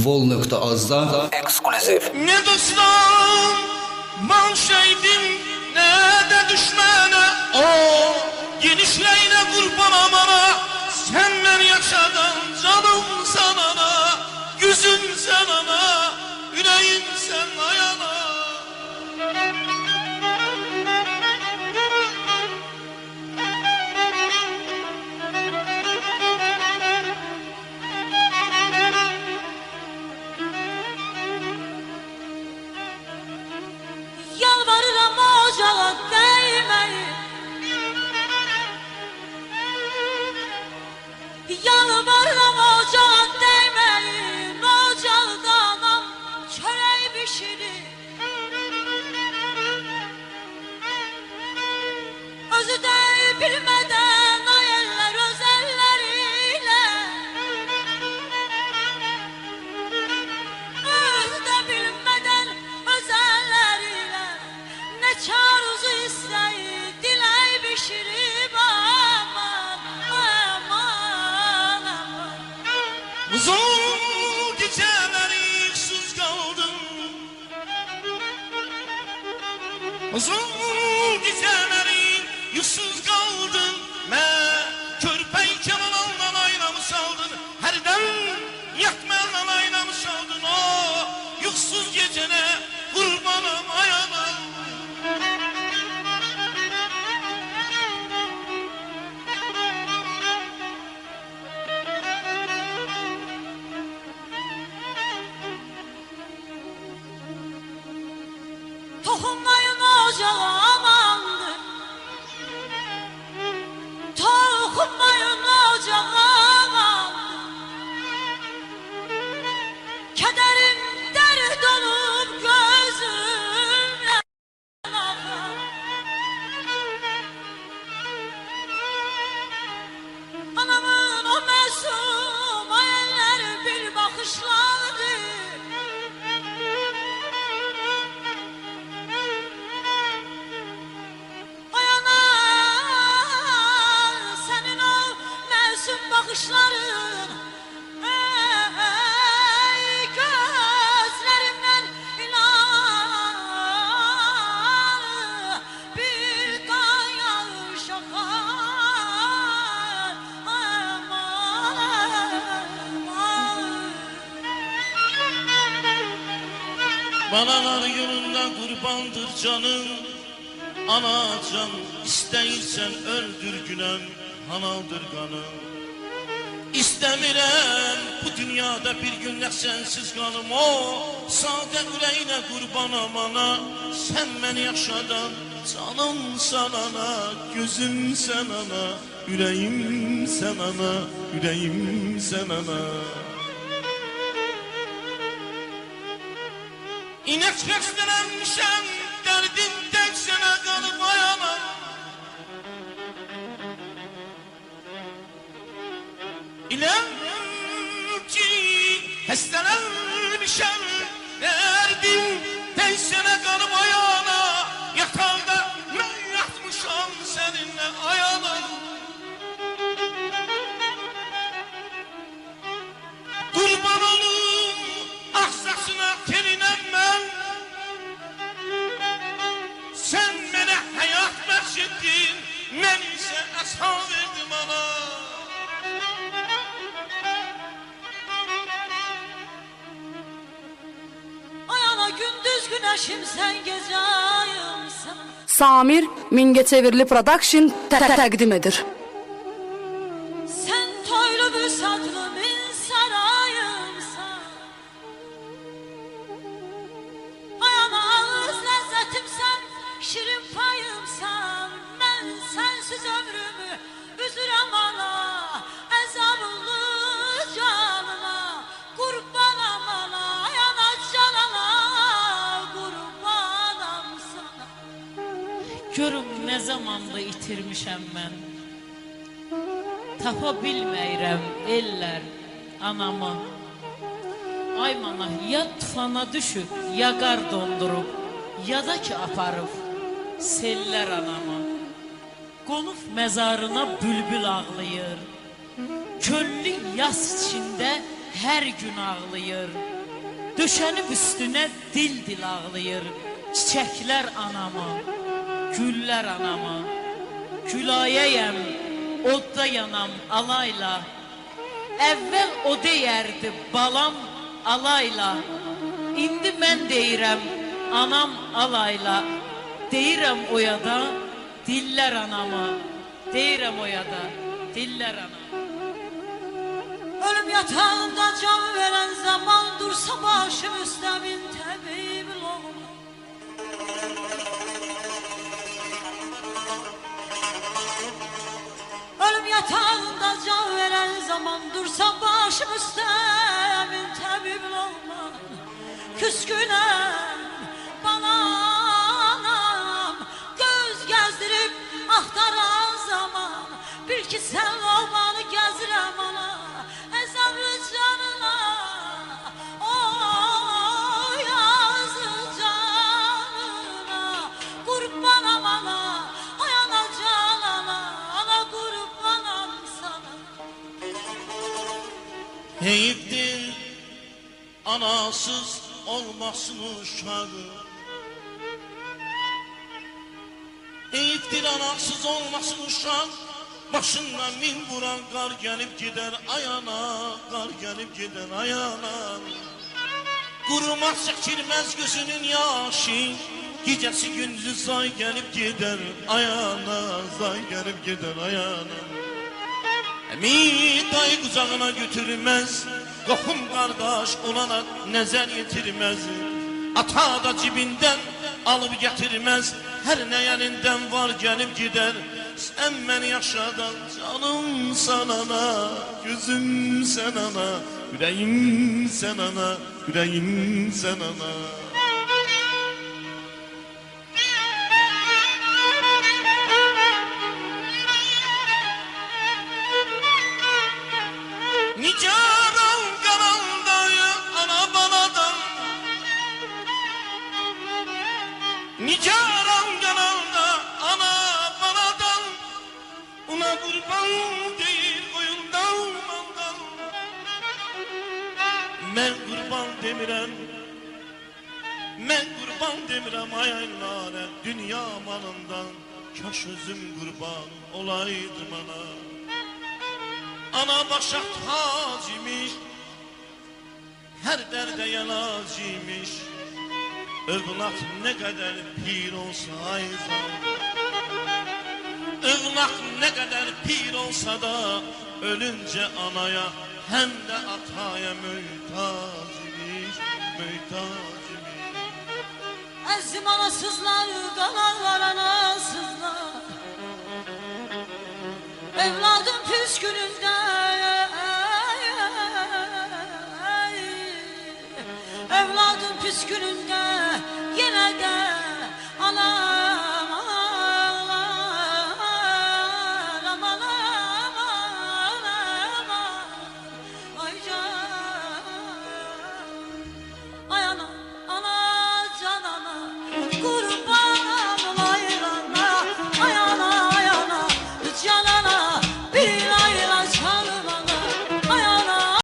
Vol.az-da ekskluziv. Ne dostum mal şeydim, ne de düşmene. O genişleyle kurban amana. Sen beni yaşadın canım sanana. Yüzüm sen ana, yüreğim sen ayana. Yalvarırım ocağa değmeyin, yalvarırım ocağa değmeyin. Ocakta anam çöreği pişirir, özü de bilmeden ay eller öz elleriyle, özü de bilmeden öz elleriyle ne çarızı isteyi diley pişirip aman aman aman. Uzun geceleri yüksüz kaldım. Uzun geceleri yüksüz kaldım. Körpeyken anamdan aynamış aldın. Her dem yakmayan aynamış aldın. O yüksüz gecene kurbanım ayağım. Tohumlayın ocağa amandır, tohumlayın ocağa amandır. Kederim dert olup gözümle akar. Anamın o mesum hayalleri bir bakışlardı. Senin o mesum bakışların, ey gözlerimden inan bir kan yağış akar. Aman. Banalar yolunda kurbandır canın. Anacan isteyirsen öldür günem, hanaldır kanım. İstemirem bu dünyada bir günlük sensiz kanım. O sade yüreğine kurban amana. Sen beni yaşadan canım sanana. Gözüm sen ana, yüreğim sen ana, yüreğim sen ana. İnek beslenmişem, derdim tek sana kalıp ayağına. İnan ki hestelenmişem, derdim tek sana kalıp ayağına. Yatağda ben yatmışam seninle ayağına. Kurban olum aksasına terinem ben. Sen bana hayat bahşettin, ben ise ashab verdim ana. Ayana gündüz güneşim sen gece ayımsın. Samir Mingeçevirli Production təqdim edir. Sen toylu bir satlı bin sarayımsan. Ayana ağız lezzetimsen, şirin payımsan. Ben sensiz ömrümü üzürem ana. Ezablı canına kurbanam ana. Ayana canana kurbanam sana. Görüm ne zamanda itirmişəm mən. Tapa bilməyirəm eller anamı. Ay mana ya tufana düşüb, ya qar dondurub, ya da ki aparıb seller anamı. Qonub məzarına bülbül ağlayır. Köllü yas içində hər gün ağlayır. Döşənib üstünə dil ağlayır. Çiçəklər anamı, güllər anamı. Gülayəyəm, odda yanam alayla. Əvvəl o deyərdi balam alayla. İndi mən deyirəm anam alayla. Deyirəm oyada dillər anamı. Deyirəm oyada dillər anamı. Ölüm yatağında can veren zaman dursa başım üstemin tebibül oğlu. Ölüm yatağında can veren zaman dursa başım üstemin tebibül oğlu. Küskünem bana anam göz gezdirip ahtaran zaman bil ki sen oğlanı gezirem ana. Ezanlı canına, o yazı canına, kurbanam ana, ay ana canana, ana kurbanam sana. Heyifdir anasız olmasın uşağı. Heyifdir anasız olmasın uşağı. Başından min vuran kar gelip gider ayana, kar gelip gider ayana. Kurumaz çekilmez gözünün yaşı, gecesi gündüzü say gelip gider ayana, say gelip gider ayana. Emi dayı kucağına götürmez, Qohum qardaş olana nəzər yetirməz. Ata da cibindən alıb gətirməz. Hər nə əlindən var gəlib gedər. Sən məni yaşadan canım sən ana, gözüm sən ana, ürəyim sən ana, ürəyim sən ana. Nicaran qarandayı ana baladan, Nicaran qaranda ana baladan, Una qurban deyil qoyundan maldan. Mən qurban demirəm, mən qurban demirəm ay aylara, dünya malından. Kaş özüm qurban olaydım ana. Ana başa tac imiş, her derde yalac imiş. Övlak ne kadar pir olsa ayzan, övlak ne kadar pir olsa da ölünce anaya hem de ataya mühtaç imiş, mühtaç imiş. Ezim anasızlar, kanarlar anasızlar. Evladım püskününde, evladım püskününde yine de